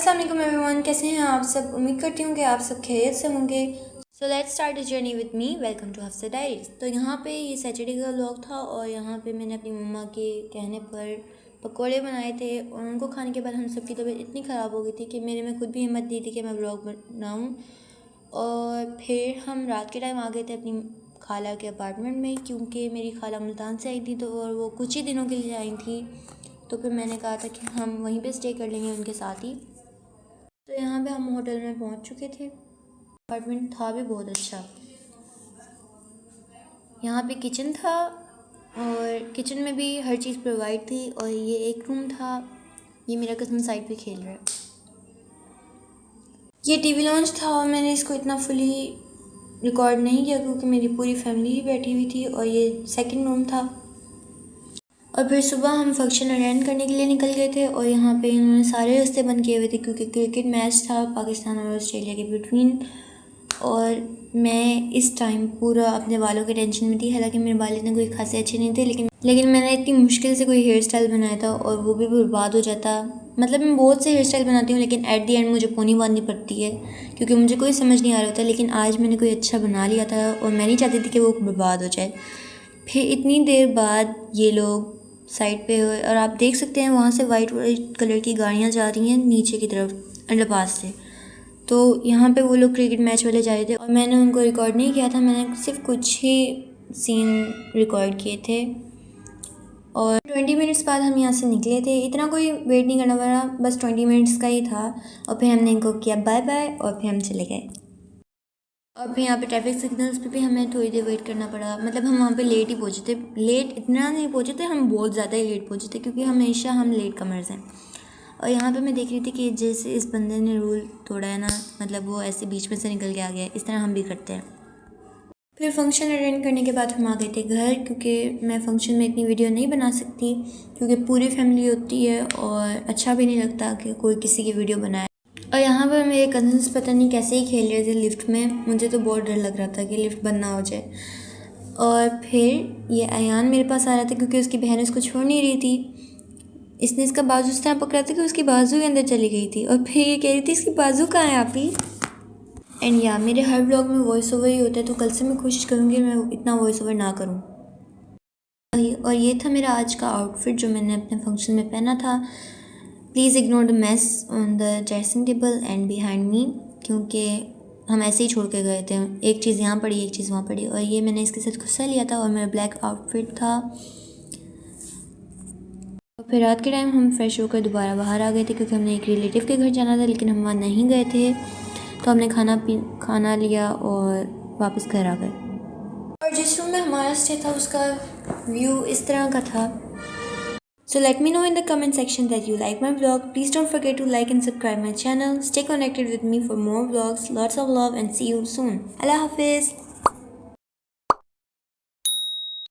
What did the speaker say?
अस्सलाम वालेकुम एवरीवन, कैसे हैं आप सब। उम्मीद करती हूँ कि आप सब खैरियत से होंगे। So let's start this journey with me. Welcome to Hafsa diaries. तो यहाँ पे ये सैटरडे का व्लॉग था और यहाँ पे मैंने अपनी मम्मा के कहने पर पकोड़े बनाए थे और उनको खाने के बाद हम सब की तबीयत इतनी ख़राब हो गई थी कि मेरे में खुद भी हिम्मत दी थी कि मैं व्लॉग बनाऊँ। और फिर हम रात के टाइम आ गए थे अपनी खाला के अपार्टमेंट में, क्योंकि मेरी खाला मुल्तान से आई थी तो और वो कुछ ही दिनों के लिए आई थी। तो फिर मैंने कहा था कि हम वहीं पे स्टे कर लेंगे उनके साथ ही। तो यहाँ पे हम होटल में पहुँच चुके थे। अपार्टमेंट था भी बहुत अच्छा। यहाँ पे किचन था और किचन में भी हर चीज़ प्रोवाइड थी। और ये एक रूम था। ये मेरा कज़न साइड पे खेल रहा है। ये टीवी लॉन्च था और मैंने इसको इतना फुली रिकॉर्ड नहीं किया क्योंकि मेरी पूरी फैमिली ही बैठी हुई थी। और ये सेकंड रूम था। और फिर सुबह हम फंक्शन अटेंड करने के लिए निकल गए थे और यहाँ पे इन्होंने सारे रास्ते बंद किए हुए थे क्योंकि क्रिकेट मैच था पाकिस्तान और ऑस्ट्रेलिया के बिटवीन। और मैं इस टाइम पूरा अपने बालों के टेंशन में थी। हालांकि मेरे बाल इतने कोई खासे अच्छे नहीं थे, लेकिन मैंने इतनी मुश्किल से कोई हेयर स्टाइल बनाया था और वो भी बर्बाद हो जाता। मतलब मैं बहुत से हेयर स्टाइल बनाती हूँ लेकिन एट दी एंड मुझे पोनी बांधनी पड़ती है क्योंकि मुझे कोई समझ नहीं आ रहा होता। लेकिन आज मैंने कोई अच्छा बना लिया था और मैं नहीं चाहती थी कि वो बर्बाद हो जाए। फिर इतनी देर बाद ये लोग साइड पे हुए और आप देख सकते हैं वहाँ से वाइट कलर की गाड़ियाँ जा रही हैं नीचे की तरफ अंडरपास से। तो यहाँ पे वो लोग क्रिकेट मैच वाले जा रहे थे और मैंने उनको रिकॉर्ड नहीं किया था। मैंने सिर्फ कुछ ही सीन रिकॉर्ड किए थे। और 20 मिनट्स बाद हम यहाँ से निकले थे। इतना कोई वेट नहीं करना पड़ा, बस 20 मिनट्स का ही था। और फिर हमने इनको किया बाय बाय और फिर हम चले गए। और फिर यहाँ पे ट्रैफिक सिग्नल्स पे भी हमें थोड़ी देर वेट करना पड़ा। मतलब हम वहाँ पे लेट ही पहुँचे थे। लेट इतना नहीं पहुँचे थे, हम बहुत ज़्यादा ही लेट पहुँचे थे क्योंकि हमेशा हम लेट कमर्स हैं। और यहाँ पे मैं देख रही थी कि जैसे इस बंदे ने रूल तोड़ा है ना, मतलब वो ऐसे बीच में से निकल के आ गया, इस तरह हम भी करते हैं। फिर फंक्शन अटेंड करने के बाद हम आ गए थे घर, क्योंकि मैं फ़ंक्शन में इतनी वीडियो नहीं बना सकती क्योंकि पूरी फैमिली होती है और अच्छा भी नहीं लगता कि कोई किसी की वीडियो बनाए। और यहाँ पर मेरे कज़न्स पता नहीं कैसे ही खेल रहे थे लिफ्ट में। मुझे तो बहुत डर लग रहा था कि लिफ्ट बंद ना हो जाए। और फिर ये अयान मेरे पास आ रहा था क्योंकि उसकी बहन उसको छोड़ नहीं रही थी। इसने इसका बाजू इस तरह पकड़ा था कि उसकी बाजू के अंदर चली गई थी। और फिर ये कह रही थी इसकी बाजू कहाँ है आप ही। एंड या मेरे हर व्लॉग में वॉइस ओवर ही होता है, तो कल से मैं कोशिश करूँगी मैं इतना वॉइस ओवर ना करूँ। और ये था मेरा आज का आउटफिट जो मैंने अपने फंक्शन में पहना था। Please ignore the mess on the dressing table and behind me, क्योंकि हम ऐसे ही छोड़ के गए थे। एक चीज़ यहाँ पड़ी, एक चीज़ वहाँ पड़ी। और ये मैंने इसके साथ गुस्सा लिया था और मेरा ब्लैक आउटफिट था। और फिर रात के टाइम हम फ्रेश होकर दोबारा बाहर आ गए थे क्योंकि हमने एक रिलेटिव के घर जाना था, लेकिन हम वहाँ नहीं गए थे। तो हमने खाना लिया और वापस घर आ गए। और जिस रूम में हमारा स्टे था उसका व्यू इस तरह का था। So let me know in the comment section that you like my vlog. Please don't forget to like and subscribe my channel. Stay connected with me for more vlogs. Lots of love and see you soon. Allah Hafiz.